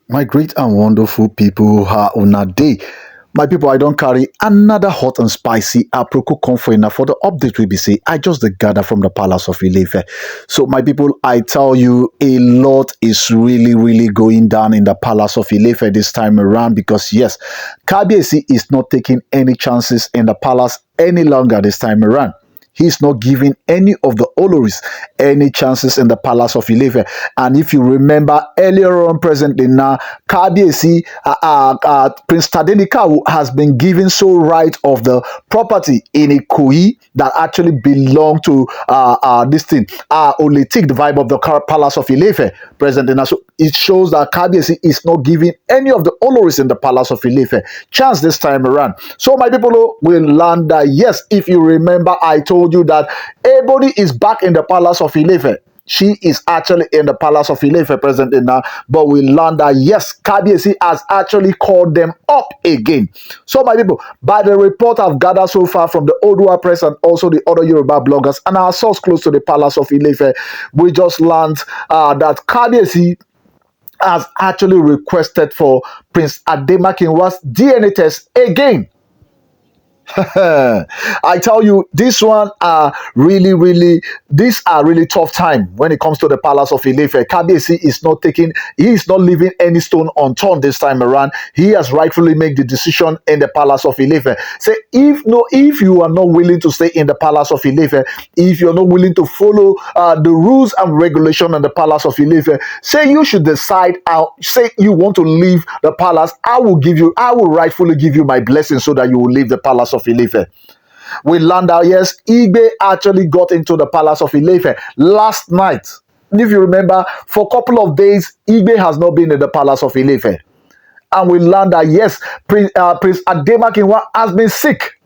My great and wonderful people, how una day. My people, I don't carry another hot and spicy aproko comfort now for the update we be say. I just the gather from the palace of Ilefe. So my people, I tell you, a lot is really going down in the palace of Ilefe this time around because yes, Kabiesi is not taking any chances in the palace any longer this time around. He's not giving any of the Oloris any chances in the palace of Ilefe. And if you remember earlier on, presently now, Kabiesi, Prince Tadenikawo has been given sole right of the property in Ikoyi that actually belonged to this thing, Oletik, the vibe of the palace of Ilefe, presently now. So it shows that Kabiesi is not giving any of the Oloris in the palace of Ilefe chance this time around. So my people will learn that yes, if you remember, I told you that Ebony is back in the palace of Ilefe. She is actually in the palace of Ilefe presently now, but we learned that yes, Kabiesi has actually called them up again. So my people, by the report I've gathered so far from the Oduwa press and also the other Yoruba bloggers and our source close to the palace of Ilefe, we just learned that Kabiesi has actually requested for Prince Ademakinwa's DNA test again. I tell you, this one are these are really tough time when it comes to the palace of Ilefe. Kabiyesi he is not leaving any stone unturned this time around. He has rightfully made the decision in the palace of Ilefe. Say, if you are not willing to stay in the palace of Ilefe, if you're not willing to follow the rules and regulation in the palace of Ilefe, say you should decide out, say you want to leave the palace, I will rightfully give you my blessing so that you will leave the palace of Ilefe. We learned that yes, Igbe actually got into the palace of Ilefe last night. If you remember, for a couple of days, Igbe has not been in the palace of Ilefe. And we learned that yes, Prince Ademakinwa has been sick,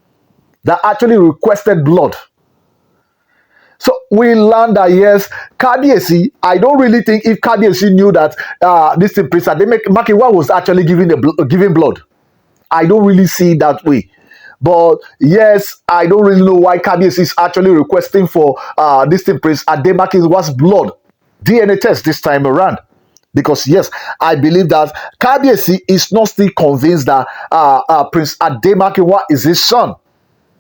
that actually requested blood. So we learned that yes, Kabiyesi, I don't really think if Kabiyesi knew that this thing, Prince Ademakinwa was actually giving blood. I don't really see it that way. But yes, I don't really know why Kabiyesi is actually requesting for this thing, Prince Ademakinwa's blood DNA test this time around. Because yes, I believe that Kabiyesi is not still convinced that Prince Ademakinwa is his son.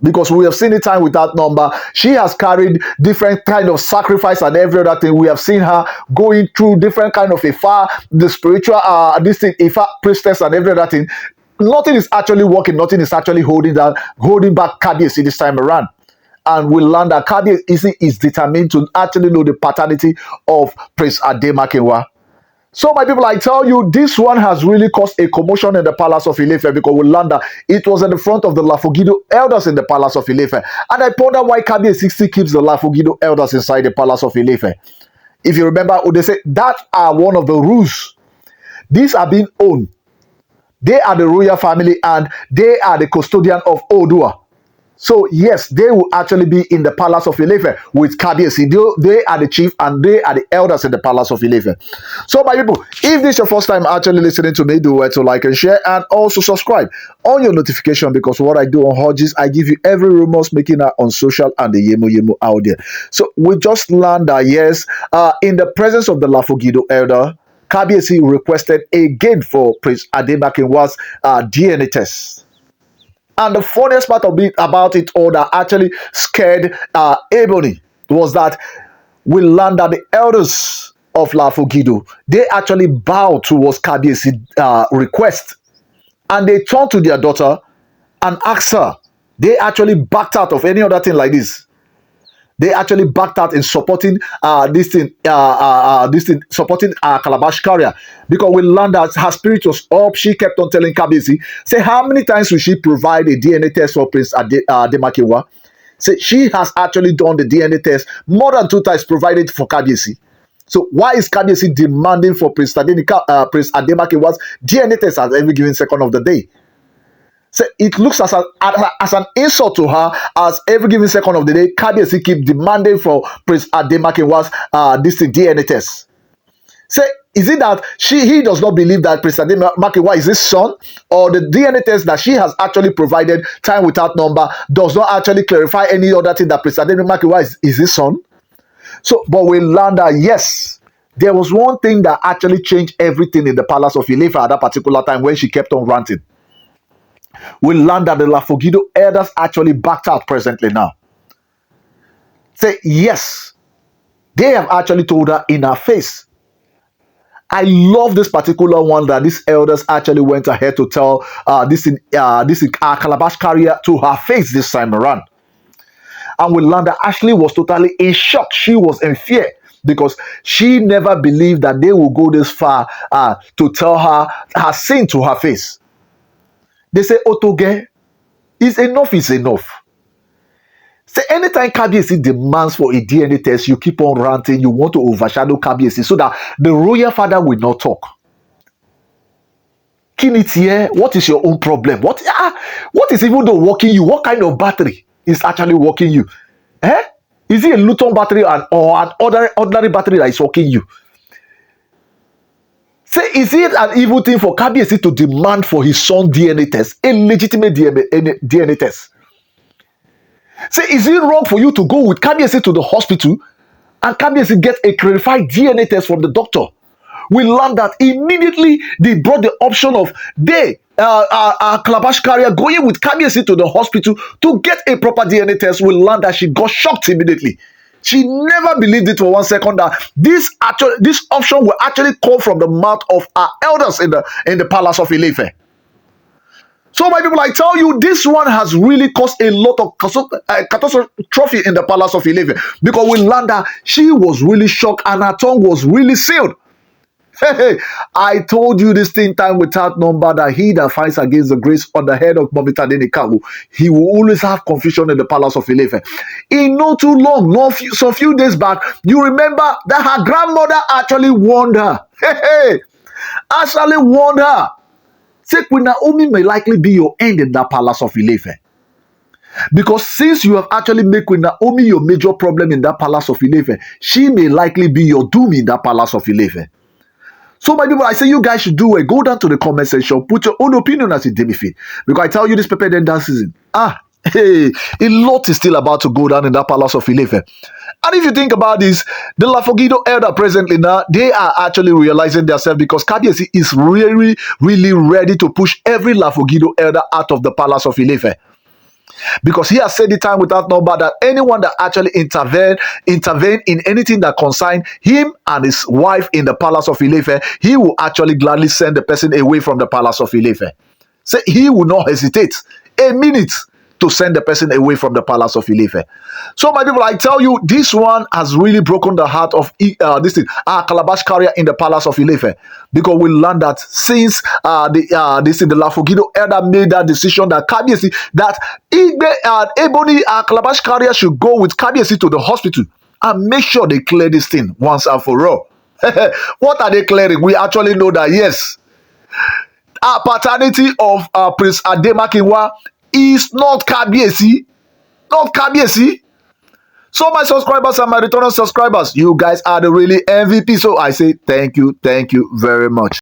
Because we have seen it time without number. She has carried different kind of sacrifice and every other thing. We have seen her going through different kind of Ifa, the spiritual this thing, Ifa priestess and every other thing. Nothing is actually working. Nothing is actually holding back Kabiyesi this time around. And we learn that Kabiyesi is determined to actually know the paternity of Prince Ademakinwa. So, my people, I tell you, this one has really caused a commotion in the palace of Ilefe because we learned that it was in the front of the Lafogido elders in the palace of Ilefe. And I ponder why Kabiyesi still keeps the Lafogido elders inside the palace of Ilefe. If you remember, they say that are one of the rules. These are being owned. They are the royal family and they are the custodian of Oduwa. So yes, they will actually be in the palace of Ilefe with Kabiyesi. They are the chief and they are the elders in the palace of Ilefe. So my people, if this is your first time actually listening to me, do it to like and share and also subscribe on your notification because what I do on Hodges, I give you every rumors making out on social and the Yemo out there. So we just learned that yes, in the presence of the Lafogido elder, Kabiyesi requested again for Prince Ademakinwa's DNA test. And the funniest part of it about it all that actually scared Ebony was that we learned that the elders of Lafogido, they actually bowed towards Kabiyesi's request. And they turned to their daughter and asked her. They actually backed out of any other thing like this. They actually backed out in supporting supporting Calabash carrier because we learned that her spirit was up. She kept on telling Kabiyesi, say how many times will she provide a DNA test for Prince Ademakinwa? Say she has actually done the DNA test more than 2 times provided for Kabiyesi. So why is Kabiyesi demanding for Prince Ademakinwa's DNA test at every given second of the day? So it looks as an insult to her as every given second of the day, Kabiyesi keep demanding for Prince Ademakinwa's DNA test. So is it that he does not believe that Prince Ademakinwa is his son, or the DNA test that she has actually provided time without number does not actually clarify any other thing that Prince Ademakinwa is his son? So, but we learned that yes, There was one thing that actually changed everything in the palace of Ife at that particular time when she kept on ranting. We learned that the Lafogido elders actually backed out presently now. Say, yes, they have actually told her in her face. I love this particular one that these elders actually went ahead to tell this calabash carrier to her face this time around. And we learned that Ashley was totally in shock. She was in fear because she never believed that they would go this far to tell her sin to her face. They say, Otoge, is enough. Say, anytime Kabiyesi demands for a DNA test, you keep on ranting, you want to overshadow Kabiyesi so that the royal father will not talk. Kinitiye, what is your own problem? What is even though working you? What kind of battery is actually working you? Is it a Luton battery or an ordinary battery that is working you? Say, is it an evil thing for Kabiyesi to demand for his son DNA test, a legitimate DNA test? Say, is it wrong for you to go with Kabiyesi to the hospital and Kabiyesi get a clarified DNA test from the doctor? We learned that immediately they brought the option of Calabash carrier going with Kabiyesi to the hospital to get a proper DNA test. We learned that she got shocked immediately. She never believed it for 1 second that this option will actually come from the mouth of our elders in the palace of Ife. So, my people, I tell you, this one has really caused a lot of catastrophe in the palace of Ife because we learned that she was really shocked and her tongue was really sealed. Hey, I told you this thing time without number that he that fights against the grace on the head of Mommy tadenikawo, he will always have confusion in the palace of Ife. In not too long, some few days back, you remember that her grandmother actually warned her. Actually warned her. Say, Queen Naomi may likely be your end in that palace of Ife. Because since you have actually made Queen Naomi your major problem in that palace of Ife, she may likely be your doom in that palace of Ife. So, my people, I say you guys should do it. Go down to the comment section, put your own opinion as it did me fit. Because I tell you this pepper then that season. A lot is still about to go down in that palace of Ife. And if you think about this, the Lafogido elder presently now, they are actually realizing themselves because Kabiyesi is really, really ready to push every Lafogido elder out of the palace of Ife. Because he has said the time without number that anyone that actually intervene in anything that concerns him and his wife in the palace of Ife, he will actually gladly send the person away from the palace of Ife. Say he will not hesitate a minute to send the person away from the palace of Ife. So, my people, I tell you, this one has really broken the heart of Calabash carrier in the palace of Ife, because we learned that since the Lafogido elder made that decision that Kabiyesi, that Ebony Calabash carrier should go with Kabiyesi to the hospital and make sure they clear this thing once and for all. What are they clearing? We actually know that yes, paternity of Prince Ademakinwa is not Kabiyesi. Not Kabiyesi. So, my subscribers and my returning subscribers, you guys are the really MVP. So I say thank you very much.